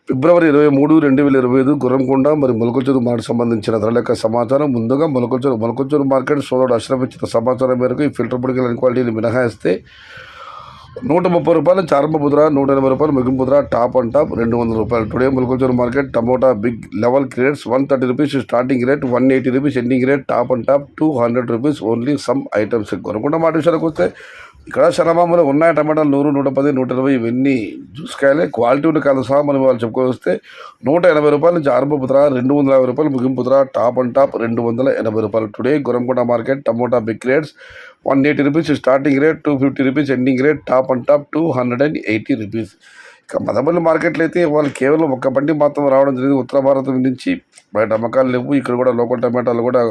ఫిబ్రవరి 23, 2025 గుర్రంకొండ మరి మొలకల్చూరు మార్కెట్ సంబంధించిన ధరల యొక్క సమాచారం. ముందుగా మొలకల్చూరు మార్కెట్ సోదరుడు అష్రఫ్ ఇచ్చిన సమాచారం మేరకు ఈ ఫిల్టర్ పొడికల క్వాలిటీని మినహాయిస్తే 130 రూపాయలు చారంబ బుధరా, 180 రూపాయలు ముగింపు బుధరా, టాప్ అండ్ టాప్ 200 రూపాయలు. Today Molakalcheruvu market tomato big level crates 130 rupees starting rate, 180 rupees ending rate, top and top 200 rupees only some items. Gurramkonda మాట విషయానికి వస్తే ఇక్కడ శరమామూలు ఉన్నాయి టమాటాలు 100, 110, 120 ఇవన్నీ జ్యూస్ కాయలే క్వాలిటీ ఉండే కాదు సహా మనం వాళ్ళు చెప్పుకొని వస్తే 180 రూపాయలు నుంచి ఆరంభ పుత్ర, 250 రూపాయలు ముగింపు పుత్ర, టాప్ అండ్ టాప్ 280 రూపాయలు. Today Gurramkonda market tomato big rates 180 rupees starting rate, 250 rupees ending rate, top and top 280 rupees. ఇక మదపల్లి మార్కెట్లో అయితే వాళ్ళు కేవలం ఒక్క బండి మాత్రం రావడం జరిగింది. ఉత్తర భారతం నుంచి బయట అమ్మకాలు లేవు. ఇక్కడ కూడా లోకల్ టమాటాలు కూడా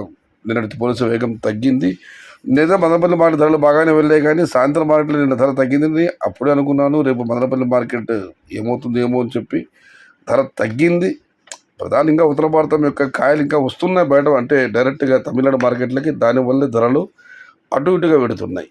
నిన్నటి పోలీసు వేగం తగ్గింది. లేదా మదనపల్లి మార్కెట్ ధరలు బాగానే వెళ్ళాయి, కానీ సాయంత్రం మార్కెట్లో నిన్న ధర తగ్గింది. అప్పుడే అనుకున్నాను రేపు మదనపల్లి మార్కెట్ ఏమవుతుంది ఏమో అని చెప్పి ధర తగ్గింది. ప్రధానంగా ఉత్తర భారతం యొక్క కాయలు ఇంకా వస్తున్నాయి బయట, అంటే డైరెక్ట్గా తమిళనాడు మార్కెట్లకి. దానివల్ల ధరలు అటు ఇటుగా పెడుతున్నాయి.